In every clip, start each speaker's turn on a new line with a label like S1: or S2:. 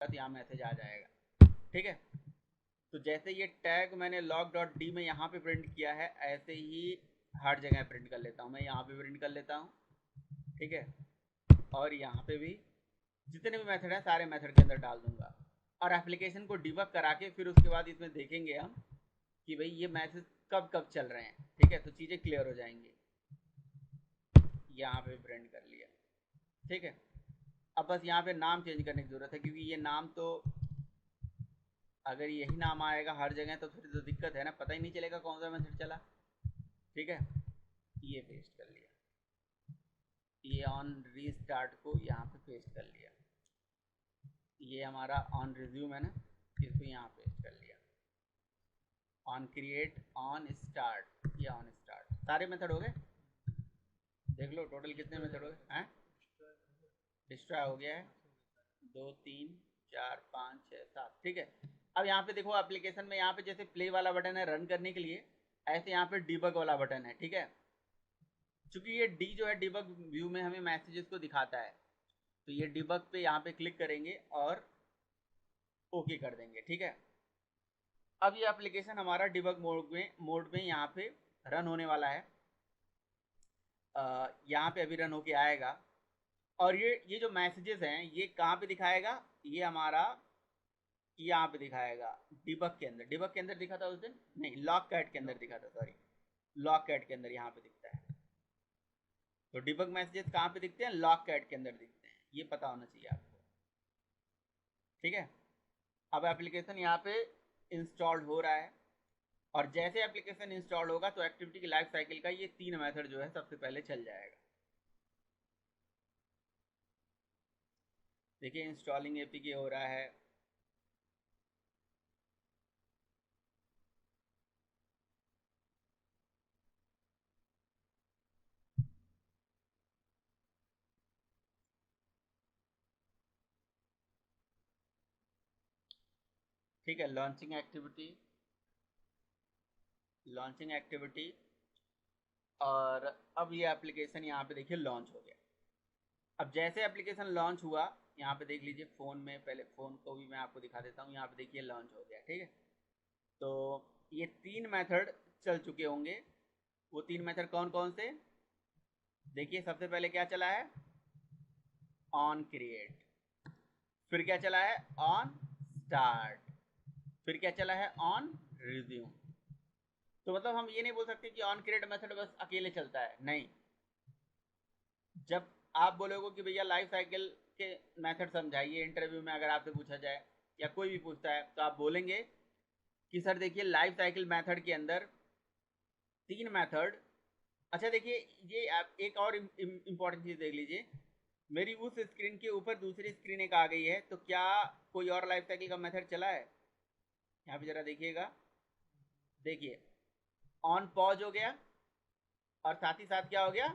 S1: तो यहाँ मैसेज आ जाएगा। ठीक है, तो जैसे ये टैग मैंने log.d में यहाँ पे प्रिंट किया है, ऐसे ही हर जगह प्रिंट कर लेता हूँ। मैं यहाँ पे प्रिंट कर लेता हूँ, ठीक है, और यहाँ पे भी जितने भी मेथड है सारे मेथड के अंदर डाल दूंगा, और एप्लीकेशन को डिबग करा के फिर उसके बाद इसमें देखेंगे हम कि भाई ये मैसेज कब कब चल रहे हैं। ठीक है, तो चीज़ें क्लियर हो जाएंगी। यहाँ पे प्रिंट कर लिया, ठीक है। अब बस यहाँ पे नाम चेंज करने की ज़रूरत है, क्योंकि ये नाम तो अगर यही नाम आएगा हर जगह तो फिर तो दिक्कत है ना, पता ही नहीं चलेगा कौन सा मैसेज चला। ठीक है, ये पेस्ट कर लिया, ये ऑन रीस्टार्ट को यहाँ पे पेस्ट कर लिया, ये हमारा ऑन रिज्यूम है ना, इसको यहाँ पेस्ट कर लिया, ऑन क्रिएट, ऑन स्टार्ट, ये ऑन स्टार्ट। सारे मेथड हो गए, देख लो टोटल कितने मेथड हो गए हैं। डिस्ट्रॉय हो गया है, 2 3 4 5 6 7। ठीक है, अब यहाँ पे देखो एप्लीकेशन में, यहाँ पे जैसे प्ले वाला बटन है रन करने के लिए, ऐसे यहाँ पे डिबग वाला बटन है। ठीक है, चूंकि ये डी जो है डिबग व्यू में हमें मैसेजेस को दिखाता है, तो ये डिबग पे यहाँ पे क्लिक करेंगे और ओके कर देंगे। ठीक है, अब ये एप्लीकेशन हमारा डिबग मोड में यहाँ पे रन होने वाला है। यहाँ पे अभी रन होके आएगा, और ये जो मैसेजेस हैं ये कहाँ पे दिखाएगा, ये हमारा यहाँ पे दिखाएगा डिबग के अंदर। डिबग के अंदर दिखा था उस दिन, नहीं लॉग कैट के अंदर दिखा था, सॉरी लॉग कैट के अंदर यहाँ पे दिखता है। तो डिबग मैसेजेस कहाँ पे दिखते हैं, लॉग कैट के अंदर दिखते हैं, ये पता होना चाहिए आपको। ठीक है, अब एप्लीकेशन यहाँ पे इंस्टॉल हो रहा है, और जैसे एप्लीकेशन इंस्टॉल होगा तो एक्टिविटी की लाइफ साइकिल का ये 3 मेथड जो है सबसे पहले चल जाएगा। देखिए इंस्टॉलिंग एपीके हो रहा है, ठीक है, लॉन्चिंग एक्टिविटी, लॉन्चिंग एक्टिविटी, और अब ये एप्लीकेशन यहाँ पे देखिए लॉन्च हो गया। अब जैसे एप्लीकेशन लॉन्च हुआ, यहाँ पे देख लीजिए फ़ोन में, पहले फ़ोन को भी मैं आपको दिखा देता हूँ, यहाँ पे देखिए लॉन्च हो गया। ठीक है, तो ये 3 मेथड चल चुके होंगे। वो 3 मेथड कौन कौन से, देखिए सबसे पहले क्या चला है, ऑन क्रिएट, फिर क्या चला है, ऑन स्टार्ट, फिर क्या चला है, ऑन रिज्यूम। तो मतलब हम ये नहीं बोल सकते कि ऑन क्रिएट मेथड बस अकेले चलता है, नहीं। जब आप बोलोगे कि भैया लाइफ साइकिल के मेथड समझाइए, इंटरव्यू में अगर आपसे पूछा जाए या कोई भी पूछता है, तो आप बोलेंगे कि सर देखिए लाइफ साइकिल मेथड के अंदर 3 मेथड। अच्छा देखिए, ये आप एक और इम्पॉर्टेंट चीज़ देख लीजिए, मेरी उस स्क्रीन के ऊपर दूसरी स्क्रीन एक आ गई है, तो क्या कोई और लाइफ साइकिल का मेथड चला है, यहाँ पे जरा देखिएगा, देखिए ऑन पॉज हो गया, और साथ ही साथ क्या हो गया,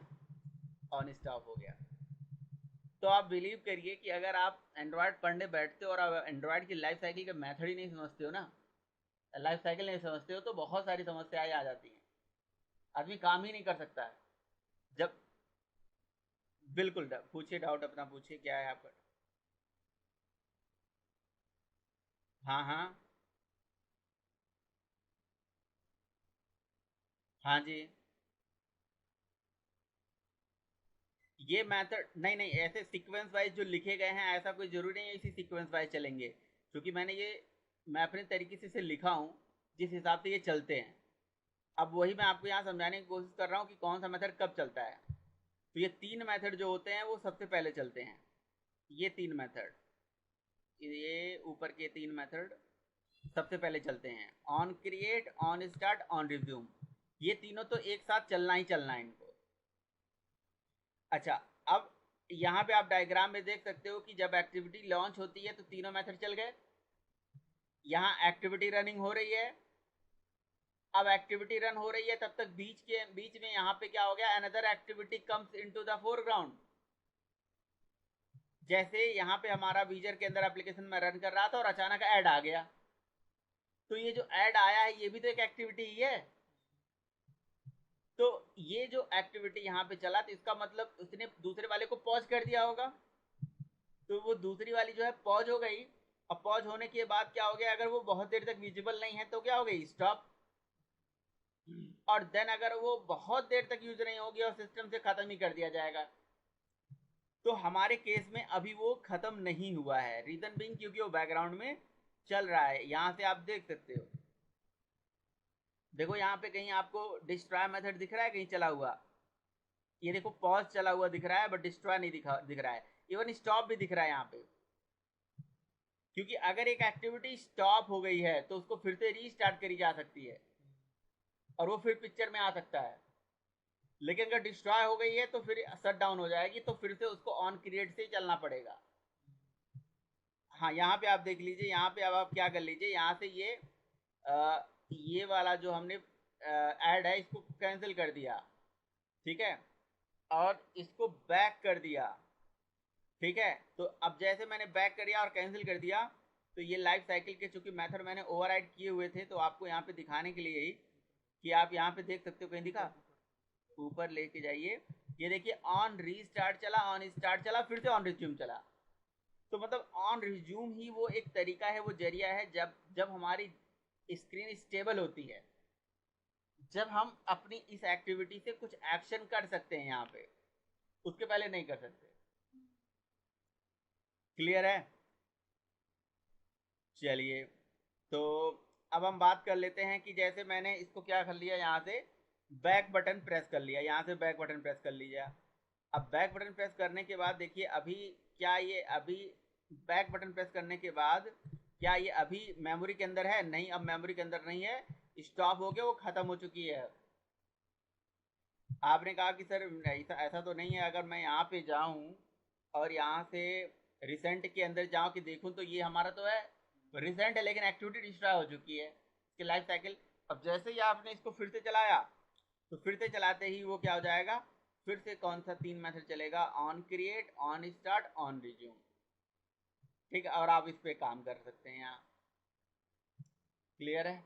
S1: ऑन स्टॉप हो गया। तो आप बिलीव करिए कि अगर आप एंड्रॉयड पढ़ने बैठते हो और आप एंड्रॉयड की लाइफ साइकिल के मेथड ही नहीं समझते हो ना, लाइफ साइकिल नहीं समझते हो, तो बहुत सारी समस्याएं आ जाती हैं, आदमी काम ही नहीं कर सकता है। जब बिल्कुल पूछिए, डाउट अपना पूछिए, क्या है आपका। हाँ हाँ, हाँ जी, ये मेथड नहीं नहीं, ऐसे सीक्वेंस वाइज जो लिखे गए हैं ऐसा कोई जरूरी नहीं है इसी सीक्वेंस वाइज चलेंगे, क्योंकि मैं अपने तरीके से इसे लिखा हूँ जिस हिसाब से ये चलते हैं। अब वही मैं आपको यहाँ समझाने की कोशिश कर रहा हूँ कि कौन सा मेथड कब चलता है। तो ये 3 मेथड जो होते हैं वो सबसे पहले चलते हैं, ये 3 मेथड, ये ऊपर के 3 मेथड सबसे पहले चलते हैं, on create, on start, on resume. ये तीनों तो एक साथ चलना ही चलना है इनको। अच्छा, अब यहाँ पे आप डायग्राम में देख सकते हो कि जब एक्टिविटी लॉन्च होती है तो तीनों मेथड चल गए, यहाँ एक्टिविटी रनिंग हो रही है। अब एक्टिविटी रन हो रही है, तब तक बीच में यहाँ पे क्या हो गया, another activity comes into the foreground. जैसे यहाँ पे हमारा विजर के अंदर एप्लीकेशन में रन कर रहा था और अचानक ऐड आ गया, तो ये जो ऐड आया है ये भी तो एक एक्टिविटी ही है। तो ये जो एक्टिविटी यहाँ पे चला, तो इसका मतलब उसने दूसरे वाले को पॉज कर दिया होगा, तो वो दूसरी वाली जो है पॉज हो गई, अब पॉज होने के बाद क्या हो गया, अगर वो बहुत देर तक विजिबल नहीं है तो क्या हो गई, स्टॉप। और देन अगर वो बहुत देर तक यूज नहीं होगी और सिस्टम से खत्म ही कर दिया जाएगा, तो हमारे केस में अभी वो खत्म नहीं हुआ है। रीजन बीइंग क्योंकि वो बैकग्राउंड में चल रहा है। यहां से आप देख सकते हो, देखो यहाँ पे कहीं आपको डिस्ट्रॉय मेथड दिख रहा है कहीं चला हुआ, ये देखो पॉज चला हुआ दिख रहा है बट डिस्ट्रॉय नहीं दिख रहा है। इवन स्टॉप भी दिख रहा है यहाँ पे, क्योंकि अगर एक एक्टिविटी स्टॉप हो गई है तो उसको फिर से रीस्टार्ट करी जा सकती है और वो फिर पिक्चर में आ सकता है। लेकिन अगर डिस्ट्रॉय हो गई है तो फिर शट डाउन हो जाएगी, तो फिर से उसको ऑन क्रिएट से ही चलना पड़ेगा। हाँ, यहाँ पे आप देख लीजिए, यहाँ पे अब आप क्या कर लीजिए, यहाँ से ये वाला जो हमने ऐड है इसको कैंसिल कर दिया, ठीक है, और इसको बैक कर दिया, ठीक है। तो अब जैसे मैंने बैक कर दिया और कैंसिल कर दिया, तो ये लाइफ साइकिल के चूंकि मेथड मैंने ओवरराइड किए हुए थे, तो आपको यहाँ पे दिखाने के लिए ही कि आप यहाँ पे देख सकते हो, कहीं दिखा, ऊपर लेके जाइए, ये देखिए ऑन रीस्टार्ट चला, ऑन स्टार्ट चला, फिर से ऑन रिज्यूम चला। तो मतलब ऑन रिज्यूम ही वो एक तरीका है, वो जरिया है, जब जब हमारी स्क्रीन स्टेबल होती है, जब हम अपनी इस एक्टिविटी से कुछ एक्शन कर सकते हैं यहाँ पे, उसके पहले नहीं कर सकते। क्लियर है? चलिए, तो अब हम बात कर लेते हैं कि जैसे मैंने इसको क्या कर लिया, यहाँ से बैक बटन प्रेस कर लिया, यहाँ से बैक बटन प्रेस कर लीजिए। अब बैक बटन प्रेस करने के बाद देखिए, अभी क्या ये अभी बैक बटन प्रेस करने के बाद क्या ये अभी मेमोरी के अंदर है? नहीं, अब मेमोरी के अंदर नहीं है, स्टॉप हो गया, वो खत्म हो चुकी है। आपने कहा कि सर ऐसा तो नहीं है, अगर मैं यहाँ पे जाऊँ और यहाँ से रिसेंट के अंदर जाऊँ कि देखूँ, तो ये हमारा तो है रिसेंट है, लेकिन एक्टिविटी डिस्ट्रॉय हो चुकी है, इसकी लाइफ साइकिल। अब जैसे ही आपने इसको फिर से चलाया, तो फिर से चलाते ही वो क्या हो जाएगा, फिर से कौन सा 3 मेथड चलेगा, on create, on start, on resume, ठीक है, और आप इस पे काम कर सकते हैं यहाँ। क्लियर है?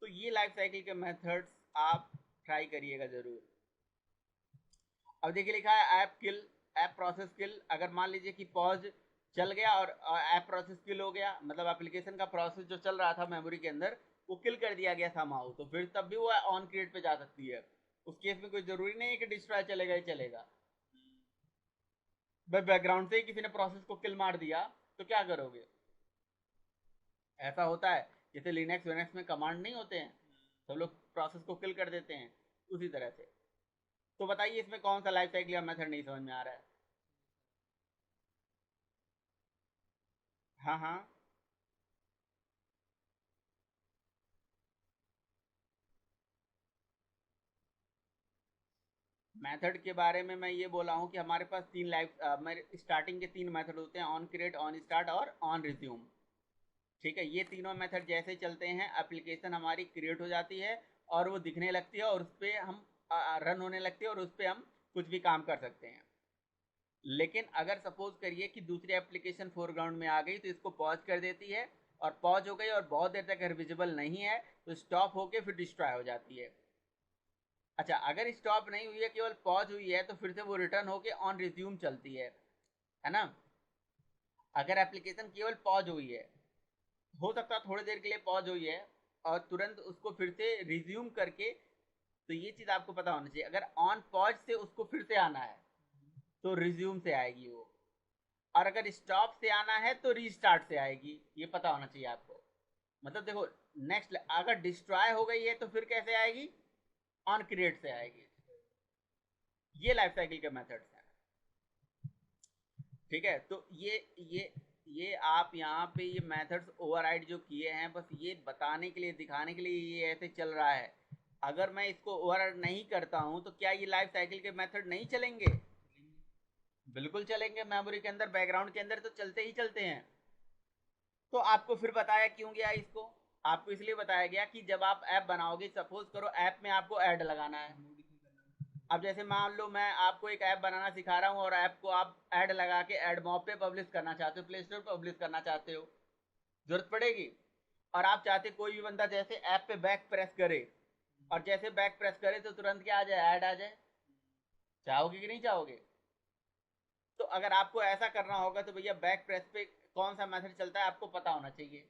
S1: तो ये लाइफ साइकिल के मेथड्स आप ट्राई करिएगा जरूर। अब देखिए लिखा है ऐप किल, ऐप प्रोसेस किल। अगर मान लीजिए कि पॉज चल गया और ऐप प्रोसेस किल हो गया, मतलब एप्लीकेशन का प्रोसेस जो चल रहा था मेमोरी के अंदर वो किल कर दिया गया था माउ, तो फिर तब भी वो ऑन क्रिएट पे जा सकती है। उस केस में कोई जरूरी नहीं है कि डिस्ट्रॉय चलेगा ही चलेगा। भाई बैकग्राउंड से ही किसी ने प्रोसेस को किल मार दिया तो क्या करोगे? ऐसा होता है, जैसे लिनक्स विनक्स में कमांड नहीं होते हैं, सब लोग प्रोसेस को किल कर देते हैं, उसी तरह से। तो बताइए इसमें कौन सा लाइफ साइकिल या मेथड नहीं समझ में आ रहा है? हाँ हाँ, मेथड के बारे में मैं ये बोला हूँ कि हमारे पास तीन लाइफ मेरे स्टार्टिंग के 3 मेथड होते हैं, ऑन क्रिएट, ऑन स्टार्ट और ऑन रिज्यूम। ठीक है, ये तीनों मेथड जैसे चलते हैं एप्लीकेशन हमारी क्रिएट हो जाती है और वो दिखने लगती है और उस पर हम रन होने लगती है और उस पर हम कुछ भी काम कर सकते हैं। लेकिन अगर सपोज करिए कि दूसरी एप्लीकेशन फोरग्राउंड में आ गई, तो इसको पॉज कर देती है, और पॉज हो गई और बहुत देर तक अगर विजिबल नहीं है तो स्टॉप होके फिर डिस्ट्रॉय हो जाती है। अच्छा, अगर स्टॉप नहीं हुई है, केवल पॉज हुई है, तो फिर से वो रिटर्न होके ऑन रिज्यूम चलती है ना। अगर एप्लीकेशन केवल पॉज हुई है, हो सकता है थोड़ी देर के लिए पॉज हुई है और तुरंत उसको फिर से रिज्यूम करके, तो ये चीज आपको पता होना चाहिए, अगर ऑन पॉज से उसको फिर से आना है तो रिज्यूम से आएगी वो, और अगर स्टॉप से आना है तो रीस्टार्ट से आएगी, ये पता होना चाहिए आपको। मतलब देखो, नेक्स्ट अगर डिस्ट्रॉय हो गई है तो फिर कैसे आएगी, ऑन क्रिएट से आएगी। ये लाइफ साइकिल के मेथड्स हैं। ठीक है, तो ये आप यहाँ पे ये मेथड्स ओवरराइड जो किए हैं, बस ये बताने के लिए, दिखाने के लिए ये ऐसे चल रहा है। अगर मैं इसको ओवरराइड नहीं करता हूँ तो क्या ये लाइफ साइकिल के मेथड नहीं चलेंगे? बिल्कुल चलेंगे, मेमोरी के अंदर, बैकग्राउंड के अंदर तो चलते ही चलते हैं। तो आपको फिर बताया क्यों गया इसको? आपको इसलिए बताया गया कि जब आप ऐप बनाओगे, सपोज करो ऐप में आपको ऐड लगाना है। अब जैसे मान लो मैं आपको एक ऐप बनाना सिखा रहा हूँ और ऐप को आप ऐड लगा के ऐड मॉब पे पब्लिश करना चाहते हो, प्ले स्टोर पे पब्लिश करना चाहते हो, जरूरत पड़ेगी। और आप चाहते कोई भी बंदा जैसे ऐप पे बैक प्रेस करे, और जैसे बैक प्रेस करे तो तुरंत क्या आ जाए, ऐड आ जाए। चाहोगे कि नहीं चाहोगे? तो अगर आपको ऐसा करना होगा तो भैया बैक प्रेस पे कौन सा मैथड चलता है आपको पता होना चाहिए।